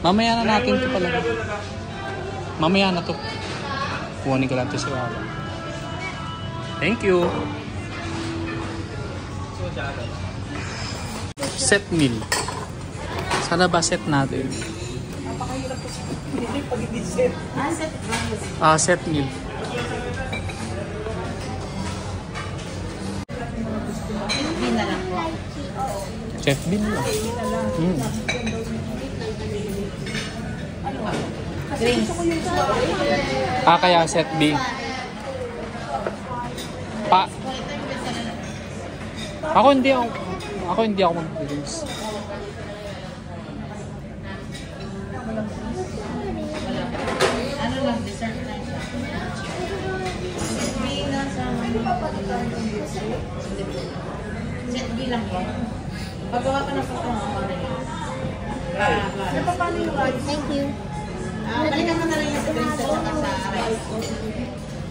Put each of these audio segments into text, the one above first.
Mamaya na natin ito pala. Mamaya na to. Kuhanin ko lang ito sa wala. Thank you. Set meal. Sana ba set natin? Napakahirap po pag hindi set. Set meal. Chef Bean lang. Drinks. Kaya set B. Ako hindi ako mag-drinks. Ano lang, dessert lang. Set B lang yan. Pagawa ka ng photo mo. Thank you. Balikan mo na lang yung sa drinks at saka sa rice.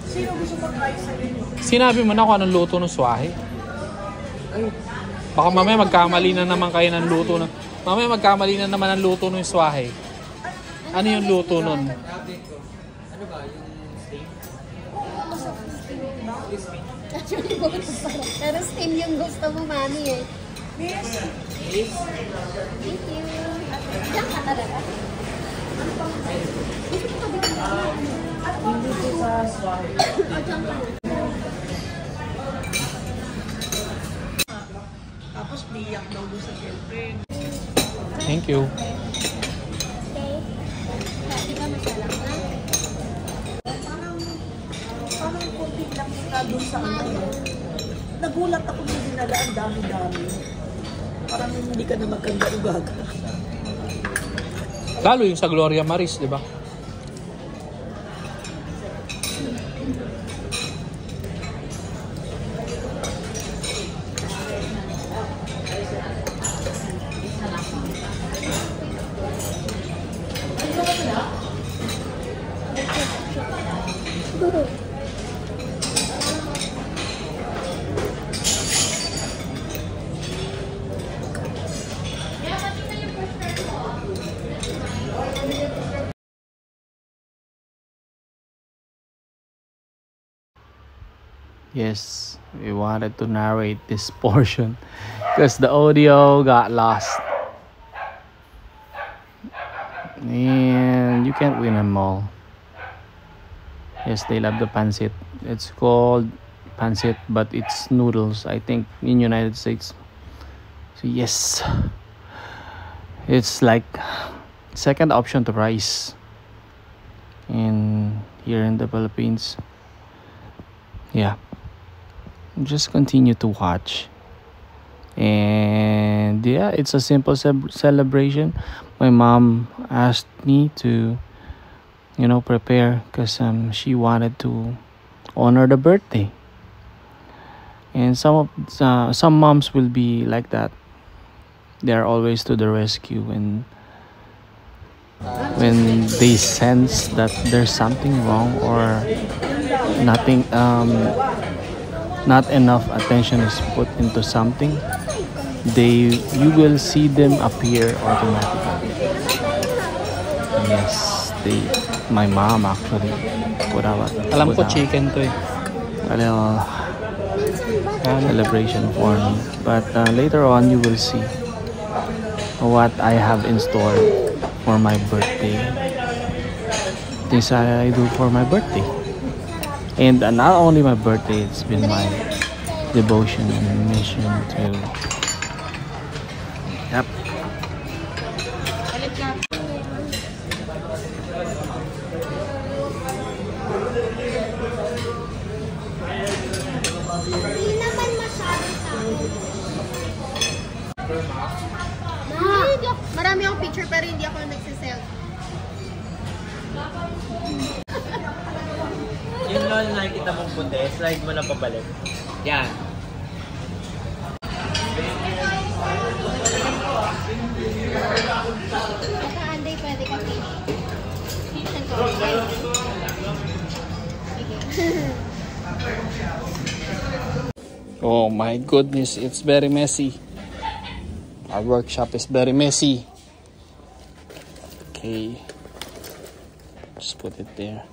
Sino gusto mag-rice sa inyo? Sinabi mo na kung anong luto ng swahe. Baka mamaya magkamali na naman kayo ng luto na. Mamaya magkamali na naman ang luto ng swahe. Ano yung luto nun? Ano ba? Yung steak? Actually, pero steam yung gusto mo, mami eh. Yes. Thank you. Diyan ka talaga? Hindi po sa swahe. Tapos niyak daw doon sa girlfriend. Thank you. Okay. Di ba masarap na? Parang konti lang na doon sa ano. Nagulat ako nung dinala, ang dami-dami. Parang hindi ka na magkanda-ugaga. Lalo yung sa Gloria Maris, di ba? Yes, we wanted to narrate this portion because the audio got lost. And you can't win them all. Yes, they love the pancit. It's called pancit, but it's noodles, I think, in United States. So yes, it's like second option to rice in here in the Philippines. Yeah, just continue to watch. And yeah, it's a simple celebration. My mom asked me to, you know, prepare because she wanted to honor the birthday. And some moms will be like that. They're always to the rescue when they sense that there's something wrong or nothing, not enough attention is put into something. You will see them appear automatically. Yes, my mom actually put out. Alam ko chicken to eh. A little celebration for me. But later on, you will see what I have in store for my birthday. Things I do for my birthday. And not only my birthday, it's been my devotion and mission to. Yep. Hindi naman masyado sa marami akong picture pero hindi ako nagsiselfie. Yung lol nakikita mong puti, slide mo na pabalik. Yan. Oh my goodness, it's very messy. Our workshop is very messy. Okay. Just put it there.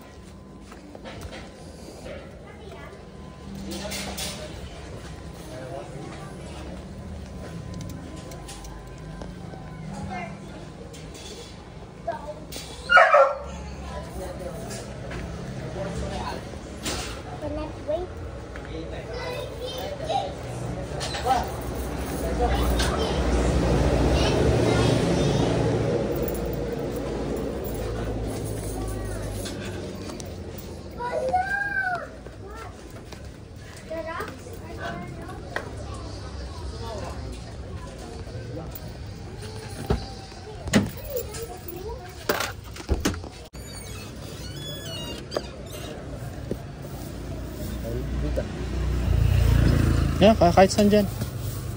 Yeah, kahit saan dyan.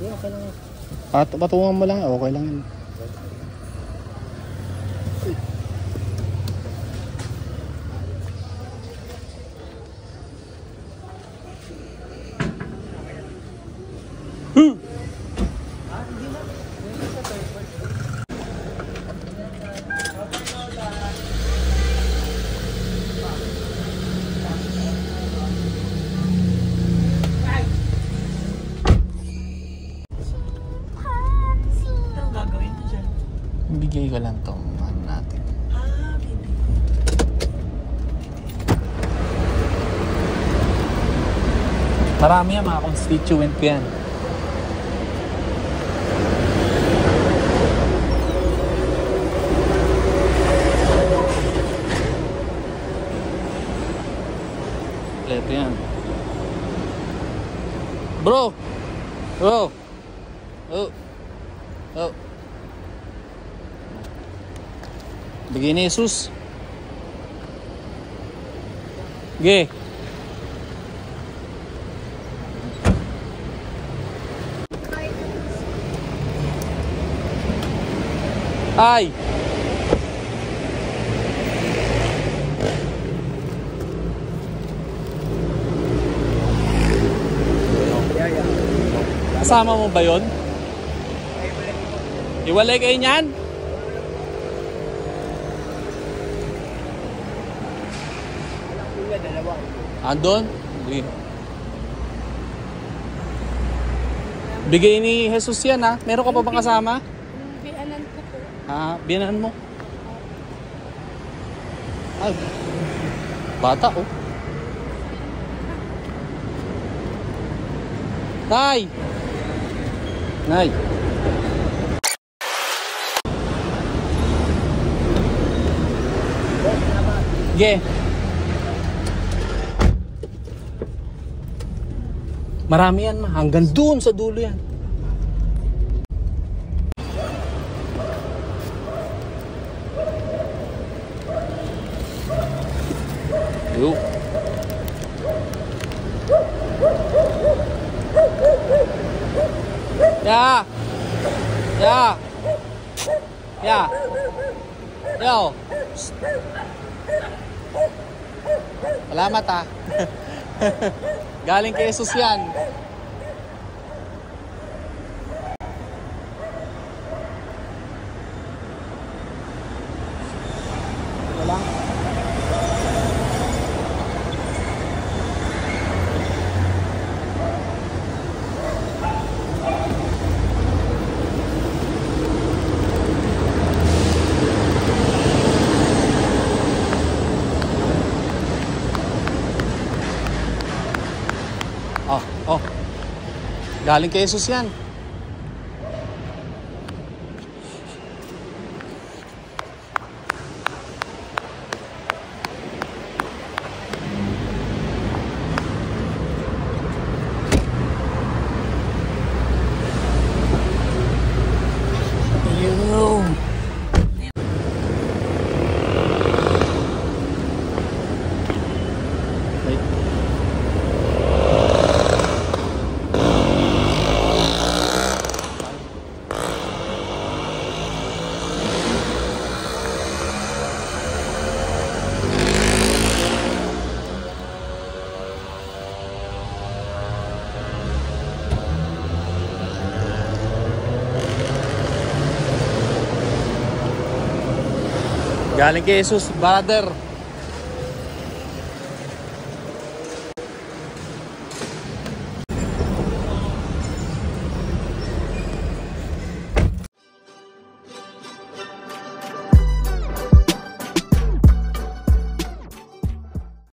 Yeah, okay lang. Patungan mo lang, okay lang yun. Anong gagawin mo dyan? Bigay ko lang tong ano natin. Baby. Marami yan, mga constituent ko yan. Ito yan. Bro! Oh! Oh! Oh! Bigay ni Jesus. Sige. Ay! Kasama mo ba yun? Iwalay kayo niyan? Andon? Bigay ni Jesus yan ha. Meron ka pa bang kasama? Bianan ko po. Ah, biyanan mo. Ay, bata oh. Nay! Nay! Ge! Marami yan ma. Hanggang doon sa dulo yan. Yo. Ya. Ya. Ya. Yo. Psst. Salamat ah. Galing kay Jesus yan. Wala. Oh. Galing kay Jesus yan. Galing kay Jesus, brother.